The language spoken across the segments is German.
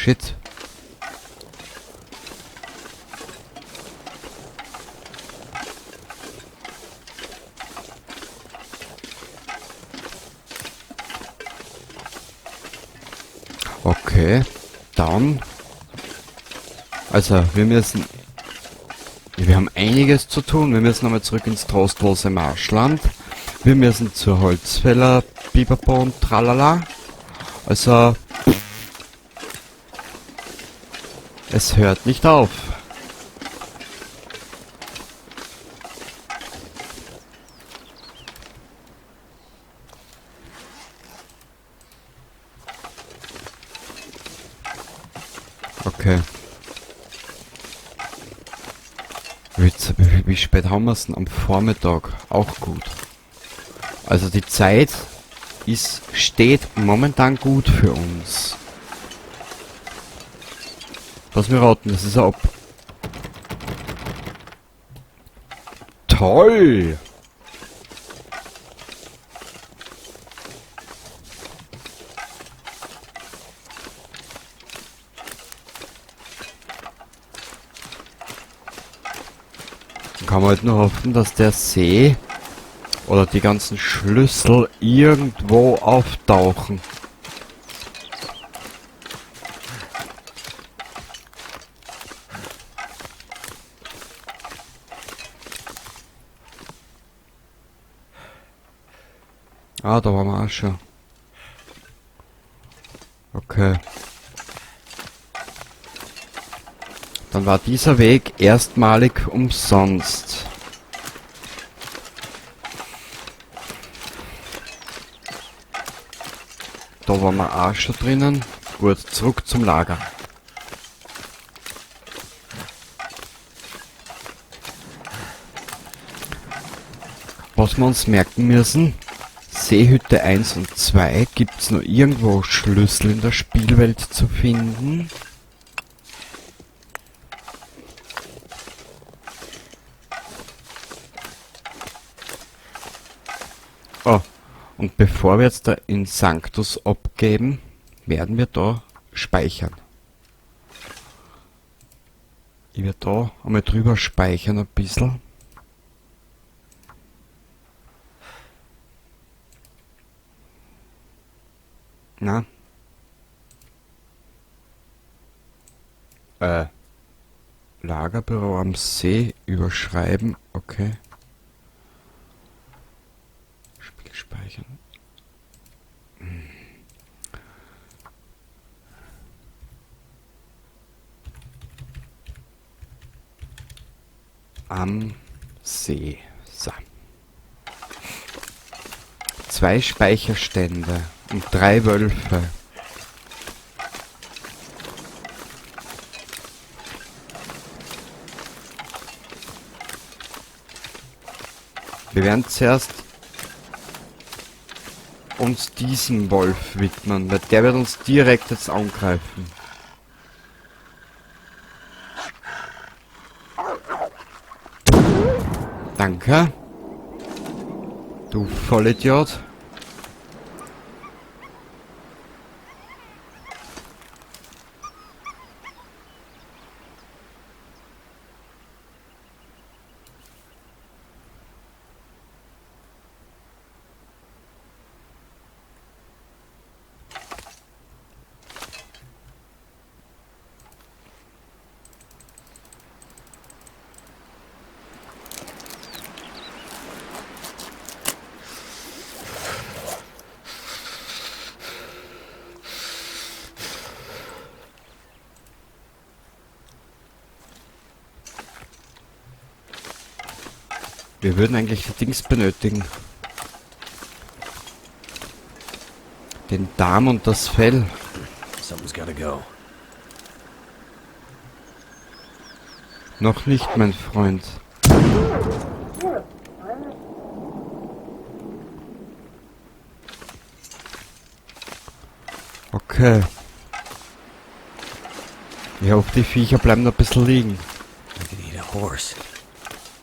shit. Okay, dann. Also, wir müssen. Wir haben einiges zu tun. Wir müssen nochmal zurück ins trostlose Marschland. Wir müssen zur Holzfäller, Biberbo und Tralala. Also. Es hört nicht auf. Okay. Wie spät haben wir es denn? Am Vormittag. Auch gut. Also die Zeit steht momentan gut für uns. Lass mir raten, das ist ab. Toll! Dann kann man halt nur hoffen, dass der See oder die ganzen Schlüssel irgendwo auftauchen. Ah, da waren wir auch schon. Okay. Dann war dieser Weg erstmalig umsonst. Da waren wir auch schon drinnen. Gut, zurück zum Lager. Was wir uns merken müssen, Seehütte 1 und 2, gibt es noch irgendwo Schlüssel in der Spielwelt zu finden? Oh, und bevor wir jetzt da in Sanctus abgeben, werden wir da speichern. Ich werde da einmal drüber speichern ein bisschen. Na? Lagerbüro am See überschreiben, okay. Spiel speichern. Am See. So. 2 Speicherstände und 3 Wölfe. Wir werden zuerst uns diesem Wolf widmen, weil der wird uns direkt jetzt angreifen. Danke. Du Vollidiot. Wir würden eigentlich die Dings benötigen. Den Darm und das Fell. Something's gotta go. Noch nicht, mein Freund. Okay. Ich hoffe, die Viecher bleiben noch ein bisschen liegen. We could eat a horse.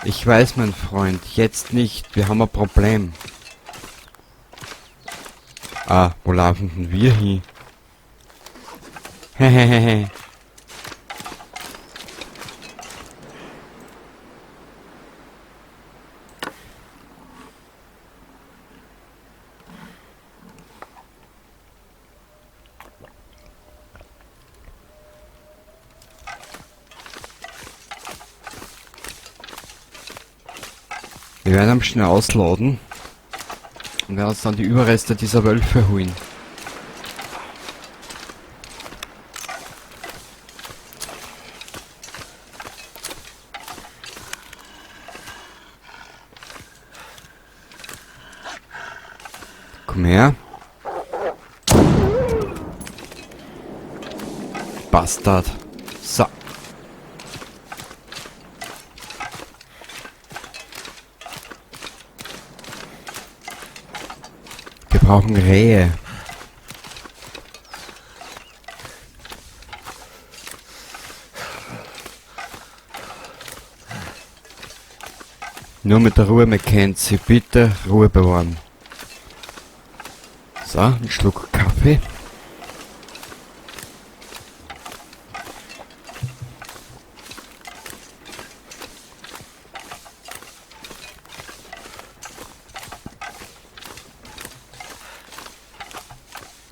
Ich weiß, mein Freund, jetzt nicht. Wir haben ein Problem. Ah, wo laufen denn wir hin? Hehehehe. Wir werden am schnell ausladen und werden uns dann die Überreste dieser Wölfe holen. Komm her. Bastard. So. Wir brauchen Rehe. Nur mit der Ruhe, Mackenzie. Bitte Ruhe bewahren. So, ein Schluck Kaffee.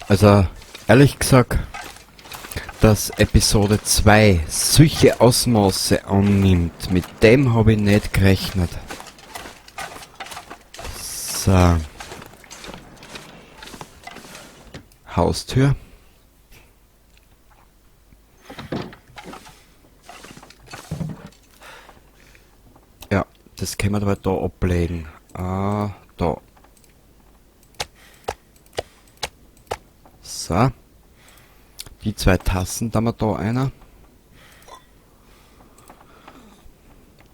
Also, ehrlich gesagt, dass Episode 2 solche Ausmaße annimmt, mit dem habe ich nicht gerechnet. So. Haustür. Ja, das können wir aber da ablegen. Ah, da. So. Die 2 Tassen, da wir da einer.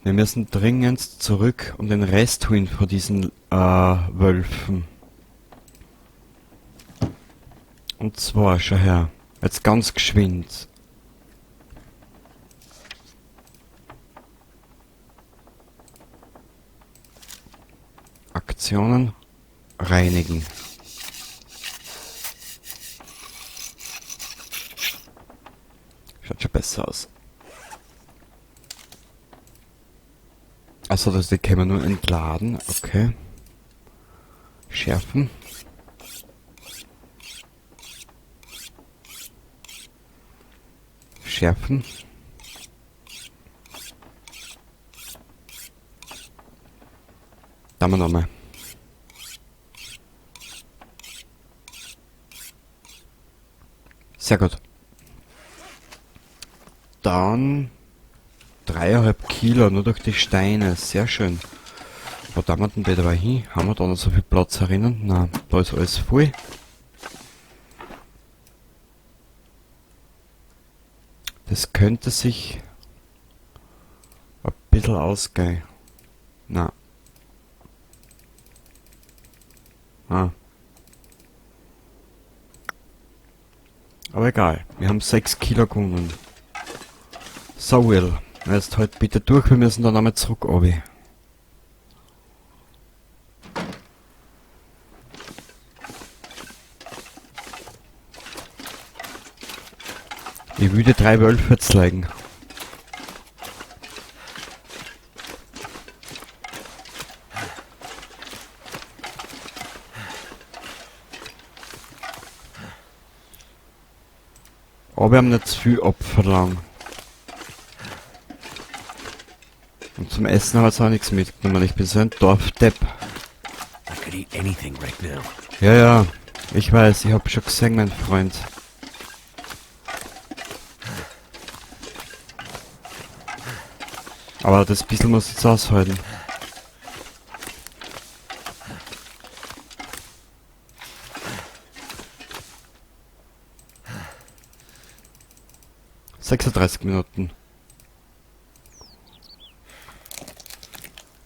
Wir müssen dringend zurück und den Rest holen von diesen Wölfen. Und zwar, schau her, jetzt ganz geschwind. Aktionen reinigen. Schaut schon besser aus. Achso, die können wir nur entladen, okay. Schärfen. Schärfen. Da haben wir nochmal. Sehr gut. Dann 3,5 Kilo nur durch die Steine. Sehr schön. Wo da wir denn die dabei hin? Haben wir da noch so viel Platz herinnen? Nein, da ist alles voll. Das könnte sich ein bisschen ausgehen. Na. Ah. Aber egal, wir haben 6 Kilo gewonnen. So Will, jetzt halt bitte durch, wir müssen dann einmal zurück runter. Ich will die 3 Wölfe zeigen. Aber wir haben nicht zu viel abverlangt. Und zum Essen haben wir jetzt auch nichts mitgenommen. Ich bin so ein Dorfdepp. I could eat anything right now. Ja, ja, ich weiß, ich hab schon gesehen, mein Freund. Aber das bisschen muss jetzt aushalten. ...36 Minuten.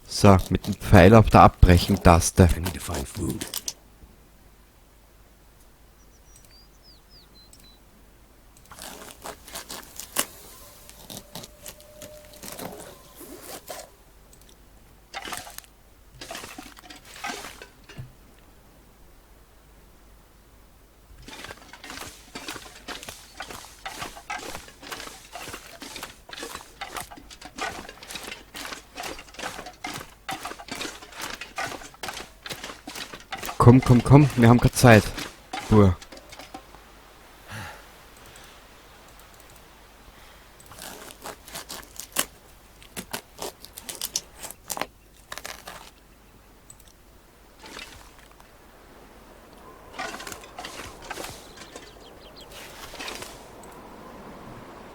So, mit dem Pfeil auf der Abbrechen-Taste. I need to find food. Komm, komm, komm, wir haben keine Zeit. Bur.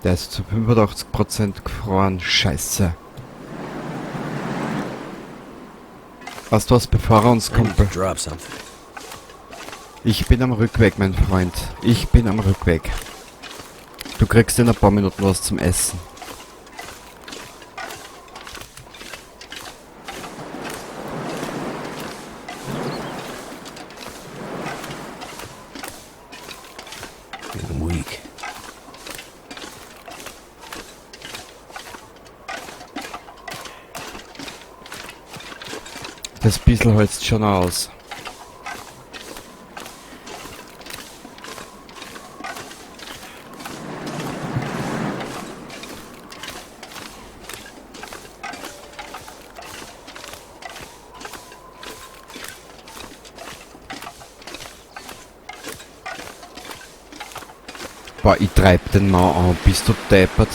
Der ist zu 85% gefroren. Scheiße. Weißt du was, bevor er uns I need to kommt? drop something. Ich bin am Rückweg, mein Freund. Ich bin am Rückweg. Du kriegst in ein paar Minuten was zum Essen. I'm weak. Das bissl hältst schon aus. Boah, ich treib den Mann an. Bist du deppert?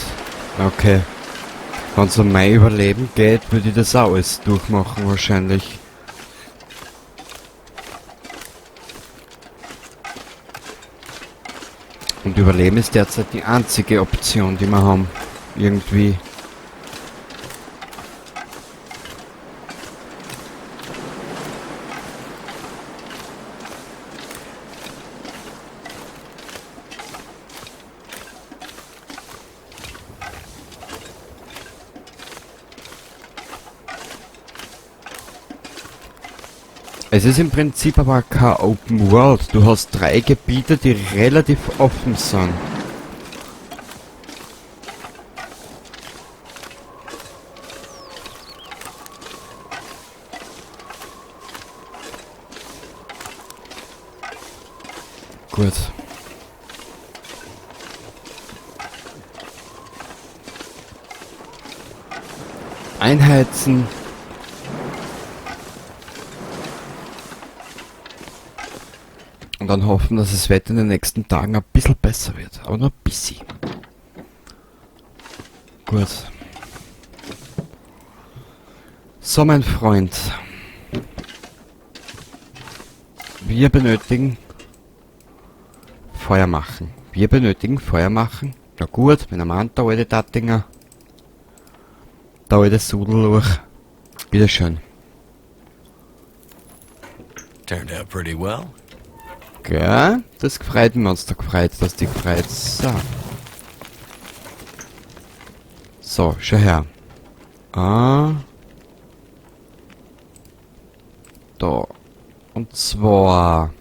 Okay. Wenn es um mein Überleben geht, würde ich das auch alles durchmachen wahrscheinlich. Und Überleben ist derzeit die einzige Option, die wir haben. Irgendwie. Es ist im Prinzip aber kein Open World. Du hast 3 Gebiete, die relativ offen sind. Gut. Einheizen. Und dann hoffen, dass das Wetter in den nächsten Tagen ein bisschen besser wird. Aber nur ein bisschen. Gut. So, mein Freund. Wir benötigen Feuer machen. Wir benötigen Feuer machen. Na gut, wenn er meint, der alte Tattinger. Der alte Sudelluch. Bitteschön. Turned out pretty well. Gell? Das gefreut mir uns da gefreut, dass die gefreut. So. So, schau her. Da. Und zwar.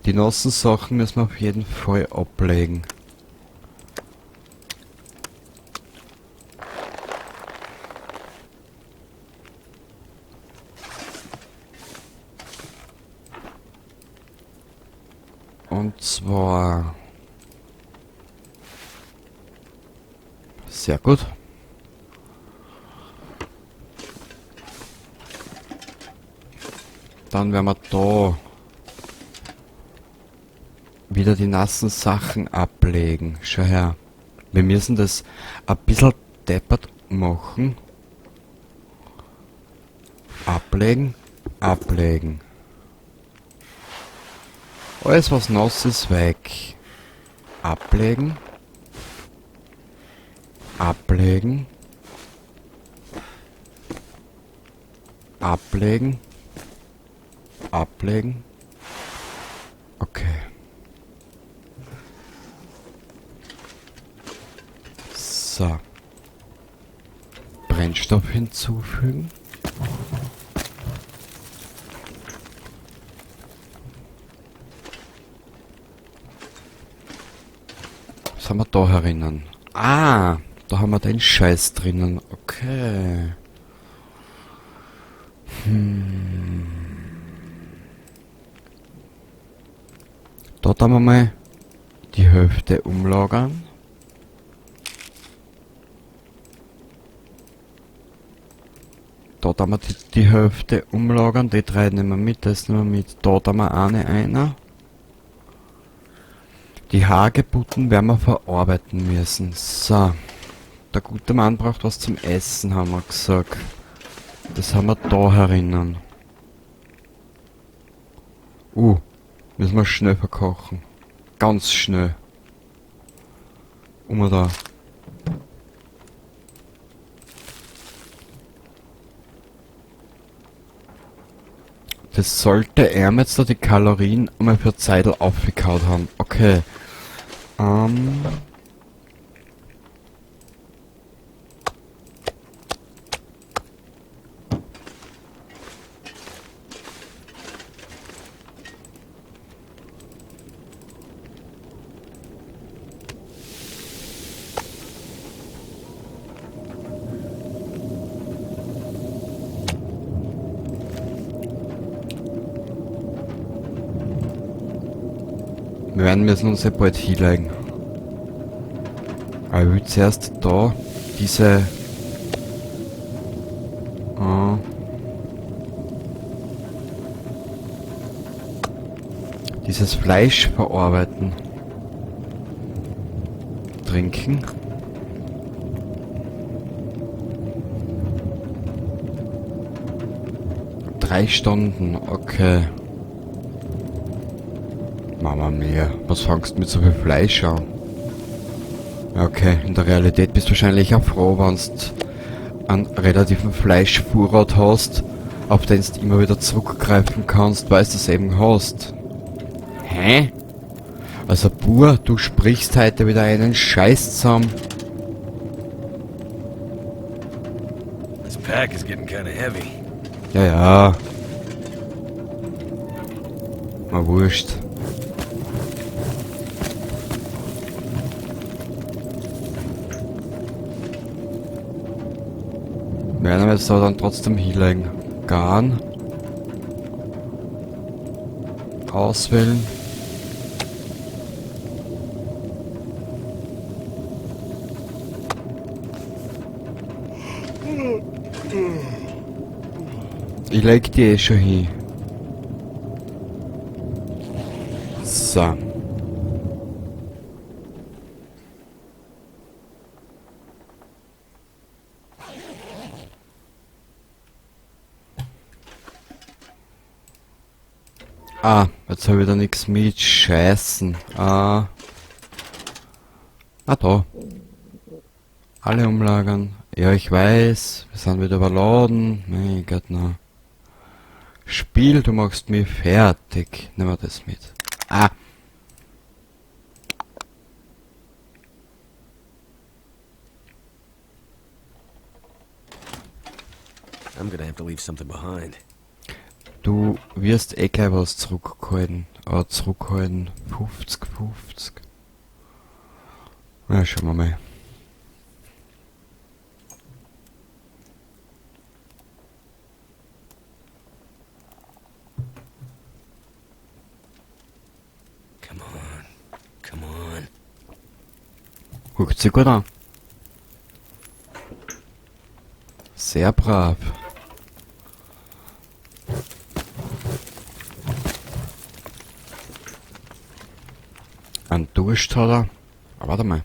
Die nassen Sachen müssen wir auf jeden Fall ablegen. Und zwar... Sehr gut. Dann werden wir da wieder die nassen Sachen ablegen. Schau her. Wir müssen das ein bisschen deppert machen. Ablegen, ablegen. Alles was nass ist weg. Ablegen. Ablegen. Ablegen. Ablegen. Okay. So. Brennstoff hinzufügen. Was haben wir da herinnen? Ah, da haben wir den Scheiß drinnen. Okay. Dort haben wir mal die Hälfte umlagern. Da tun wir die Hälfte umlagern, die 3 nehmen wir mit, das nehmen wir mit. Da tun wir einer. Die Hagebutten werden wir verarbeiten müssen. So. Der gute Mann braucht was zum Essen, haben wir gesagt. Das haben wir da herinnen. Müssen wir schnell verkochen. Ganz schnell. Da. Das sollte er jetzt da die Kalorien einmal für Zeitl aufgekaut haben. Okay. Wir werden müssen uns ja bald hinlegen. Aber ich will zuerst da diese dieses Fleisch verarbeiten. Trinken. Drei Stunden, okay. Mama mia, was fangst du mit so viel Fleisch an? Okay, in der Realität bist du wahrscheinlich auch froh, wenn du einen relativen Fleischvorrat hast, auf den du immer wieder zurückgreifen kannst, weil du es eben hast. Hä? Also Bur, du sprichst heute wieder einen Scheiß zusammen. This pack is getting kind of heavy. Ja. Mal wurscht. Werden wir jetzt aber dann trotzdem hinlegen. Garn. Auswählen. Ich leg die schon hin. So. Jetzt habe ich da nichts mit. Scheißen. Da. Alle umlagern. Ja, ich weiß. Wir sind wieder überladen. Mein Gott, na. Spiel, du machst mich fertig. Nehmen wir das mit. I'm gonna have to leave something behind. Du wirst eh gleich was zurückhalten. 50. Na, schauen wir mal. Come on. Guckt sich gut an. Sehr brav. Ein Durst hat er. Warte mal.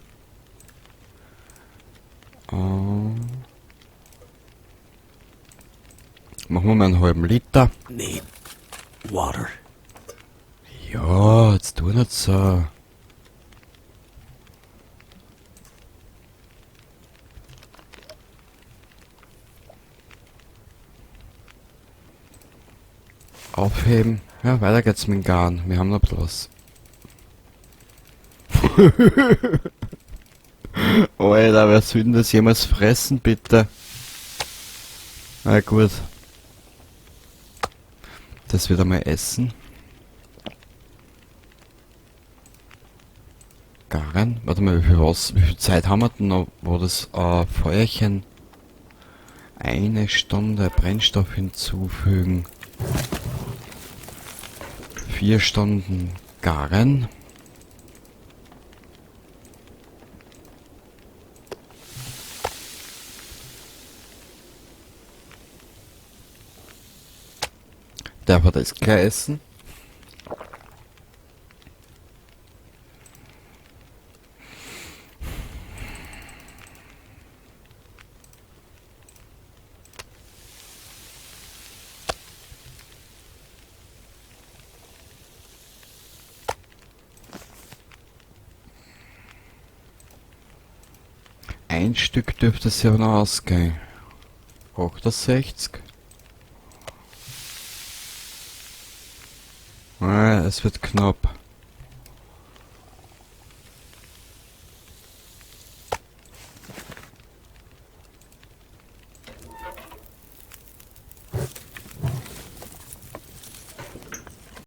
Machen wir mal einen halben Liter. Need water. Ja, jetzt tu nicht so. Aufheben. Ja, weiter geht's mit dem Garn. Wir haben noch ein bisschen was. Alter, wer soll denn das jemals fressen, bitte? Na gut. Das wird einmal essen. Garen? Warte mal, wie viel Zeit haben wir denn noch, wo das Feuerchen 1 Stunde Brennstoff hinzufügen. 4 Stunden garen. Darf er das gleich essen? Ein Stück dürfte es ja noch ausgehen. 68. Es wird knapp.